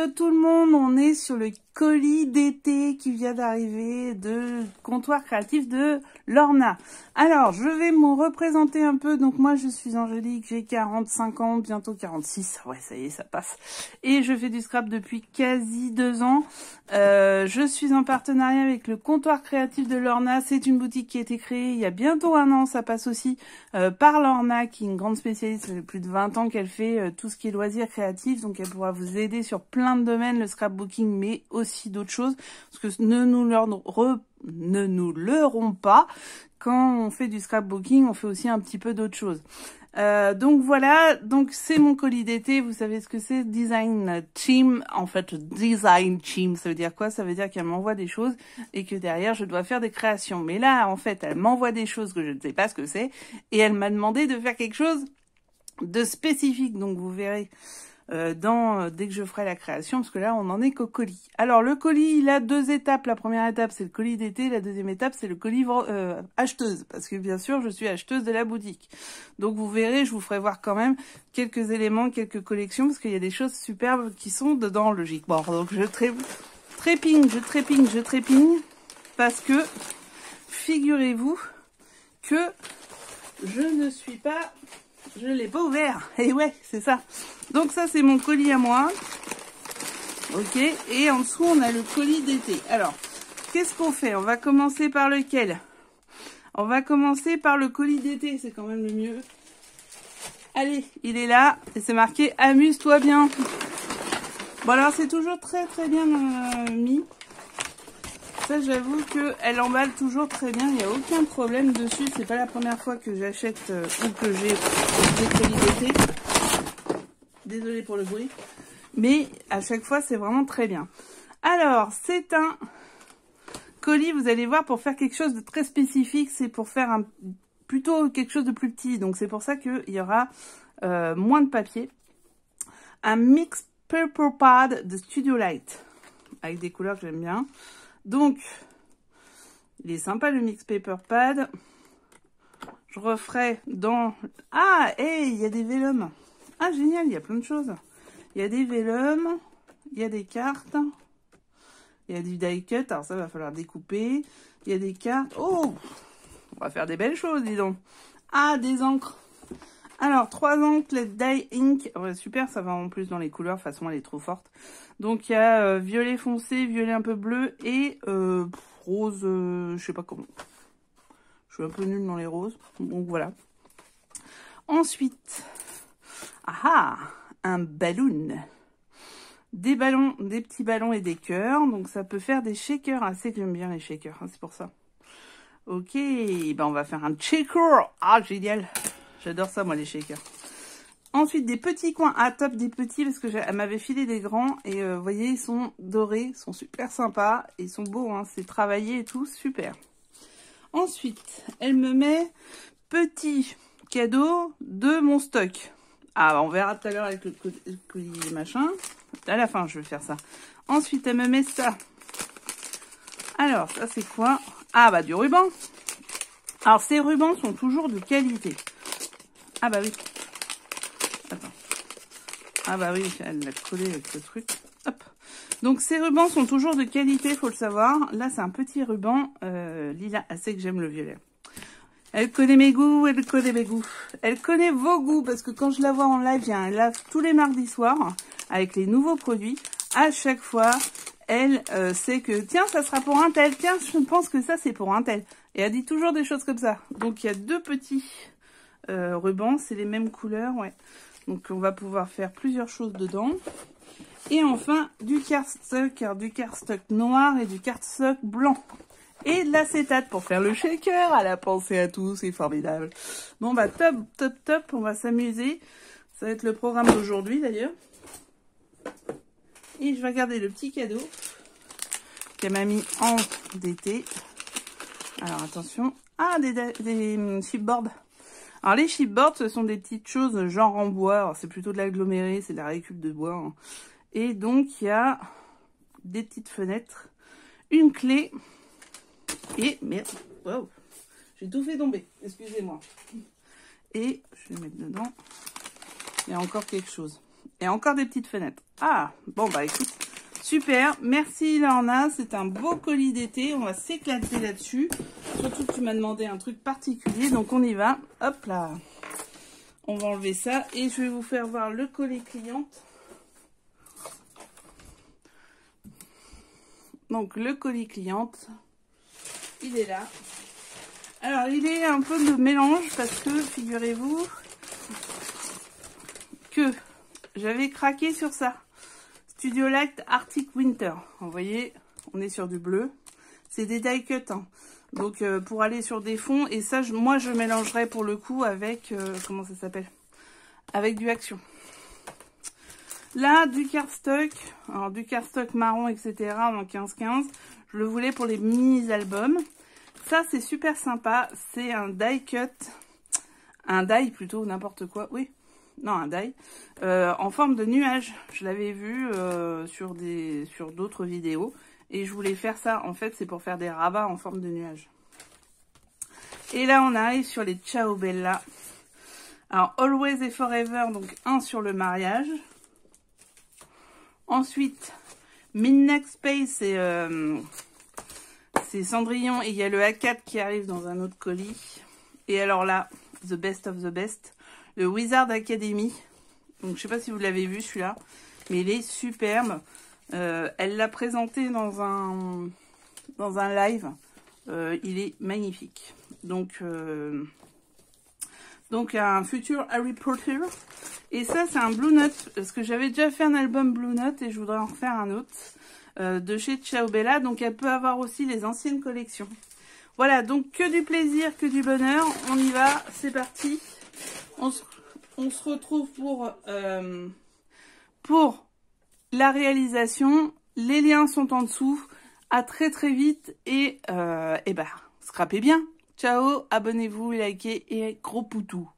tout le monde, on est sur le colis d'été qui vient d'arriver de Comptoir Créatif de Lorna. Alors, je vais me représenter un peu. Donc moi, je suis Angélique, j'ai 45 ans, bientôt 46. Ouais, ça y est, ça passe. Et je fais du scrap depuis quasi 2 ans. Je suis en partenariat avec le Comptoir Créatif de Lorna. C'est une boutique qui a été créée il y a bientôt 1 an. Ça passe aussi par Lorna, qui est une grande spécialiste. Ça fait plus de 20 ans qu'elle fait tout ce qui est loisirs créatifs. Donc elle pourra vous aider sur plein de domaines, le scrapbooking, mais aussi d'autres choses. Parce que ne nous leurrons pas. Quand on fait du scrapbooking, on fait aussi un petit peu d'autres choses. Donc voilà, donc c'est mon colis d'été. Vous savez ce que c'est? Design team. En fait, design team, ça veut dire quoi? Ça veut dire qu'elle m'envoie des choses et que derrière je dois faire des créations. Mais là, en fait, elle m'envoie des choses que je ne sais pas ce que c'est et elle m'a demandé de faire quelque chose de spécifique. Donc vous verrez dès que je ferai la création, parce que là on en est qu'au colis. Alors le colis, il a 2 étapes. La première étape c'est le colis d'été, la deuxième étape c'est le colis acheteuse, parce que bien sûr je suis acheteuse de la boutique. Donc vous verrez, je vous ferai voir quand même quelques éléments, quelques collections, parce qu'il y a des choses superbes qui sont dedans logiquement. Donc je trépigne, parce que figurez-vous que je ne l'ai pas ouvert. Et ouais, c'est ça. Donc ça, c'est mon colis à moi. Ok. Et en dessous, on a le colis d'été. Alors, qu'est-ce qu'on fait? On va commencer par lequel? On va commencer par le colis d'été. C'est quand même le mieux. Allez, il est là. Et c'est marqué « Amuse-toi bien ». Bon, alors, c'est toujours très très bien mis. Ça, j'avoue qu'elle emballe toujours très bien. Il n'y a aucun problème dessus. C'est pas la première fois que j'achète ou que j'ai des colis d'été. Désolée pour le bruit. Mais à chaque fois, c'est vraiment très bien. Alors, c'est un colis, vous allez voir, pour faire quelque chose de très spécifique. C'est pour faire plutôt quelque chose de plus petit. Donc, c'est pour ça qu'il y aura moins de papier. Un mix paper pad de Studio Light. Avec des couleurs que j'aime bien. Donc, il est sympa le mix paper pad. Je referai dans... Ah, hey, il y a des vélums. Ah, génial, il y a plein de choses. Il y a des vélums, il y a des cartes, il y a du die cut, alors ça va falloir découper. Il y a des cartes. Oh, on va faire des belles choses, dis donc. Ah, des encres. Alors, 3 encres, les die ink. Ouais, super, ça va en plus dans les couleurs. De toute façon, elle est trop forte. Donc, il y a violet foncé, violet un peu bleu et rose, je sais pas comment. Je suis un peu nulle dans les roses. Donc, voilà. Ensuite, un ballon. Des ballons, des petits ballons et des cœurs. Donc, ça peut faire des shakers. Ah, c'est que j'aime bien les shakers, hein, c'est pour ça. Ok, ben on va faire un shaker. Ah, génial. J'adore ça, moi, les shakers. Ensuite, des petits coins. Ah, top, des petits, parce que elle m'avait filé des grands. Et vous voyez, ils sont dorés, ils sont super sympas. Ils sont beaux, hein, c'est travaillé et tout, super. Ensuite, elle me met petit cadeau de mon stock. Ah, on verra tout à l'heure avec le colis machin. À la fin, je vais faire ça. Ensuite, elle me met ça. Alors, ça, c'est quoi? Ah, bah, du ruban. Alors, ces rubans sont toujours de qualité. Ah, bah oui. Attends. Ah, bah oui, elle l'a collé avec ce truc. Hop. Donc, ces rubans sont toujours de qualité, faut le savoir. Là, c'est un petit ruban lilas. Elle sait que j'aime le violet. Elle connaît mes goûts, elle connaît mes goûts. Elle connaît vos goûts, parce que quand je la vois en live, il y a un live tous les mardis soirs avec les nouveaux produits. À chaque fois, elle sait que, tiens, ça sera pour un tel. Tiens, je pense que ça, c'est pour un tel. Et elle dit toujours des choses comme ça. Donc, il y a 2 petits rubans. C'est les mêmes couleurs, ouais. Donc, on va pouvoir faire plusieurs choses dedans. Et enfin, du cardstock, du cardstock noir et du cardstock blanc. Et de l'acétate pour faire le shaker. Elle a pensé à tout, c'est formidable. Bon, bah, top, top, top. On va s'amuser. Ça va être le programme d'aujourd'hui, d'ailleurs. Et je vais regarder le petit cadeau qu'elle m'a mis en d'été. Alors, attention. Ah, des chipboards. Alors, les chipboards, ce sont des petites choses genre en bois. Alors, c'est plutôt de l'aggloméré, c'est de la récup de bois. Hein. Et donc, il y a des petites fenêtres, une clé et... Merde, wow, j'ai tout fait tomber, excusez-moi. Et je vais mettre dedans. Il y a encore quelque chose. Et encore des petites fenêtres. Ah, bon bah écoute, super. Merci Lorna, c'est un beau colis d'été. On va s'éclater là-dessus. Surtout que tu m'as demandé un truc particulier, donc on y va. Hop là. On va enlever ça et je vais vous faire voir le colis cliente. Donc le colis cliente, il est là. Alors il est un peu de mélange parce que figurez-vous que j'avais craqué sur ça. Studiolight Arctic Winter. Vous voyez, on est sur du bleu. C'est des die cut. Hein. Donc pour aller sur des fonds. Et ça, moi je mélangerai pour le coup avec, comment ça s'appelle? Avec du Action. Là, du cardstock. Alors du cardstock marron, etc. en 15-15. Je le voulais pour les mini-albums. Ça, c'est super sympa. C'est un die cut. Un die plutôt, n'importe quoi. Oui. Non, un die, en forme de nuage. Je l'avais vu sur d'autres vidéos et je voulais faire ça. En fait, c'est pour faire des rabats en forme de nuage. Et là, on arrive sur les Ciao Bella. Alors, Always and Forever, donc un sur le mariage. Ensuite, Midnight Space, c'est Cendrillon et il y a le A4 qui arrive dans un autre colis. Et alors là, the best of the best. Le Wizard Academy. Donc, je sais pas si vous l'avez vu celui-là, mais il est superbe. Elle l'a présenté dans un live. Il est magnifique. Donc un futur Harry Potter. Et ça, c'est un Blue Note. Parce que j'avais déjà fait un album Blue Note et je voudrais en refaire un autre. De chez Ciao Bella. Donc, elle peut avoir aussi les anciennes collections. Voilà, donc que du plaisir, que du bonheur. On y va, c'est parti. On se retrouve pour la réalisation. Les liens sont en dessous. À très très vite et bah, scrapez bien. Ciao, abonnez-vous, likez et gros poutou.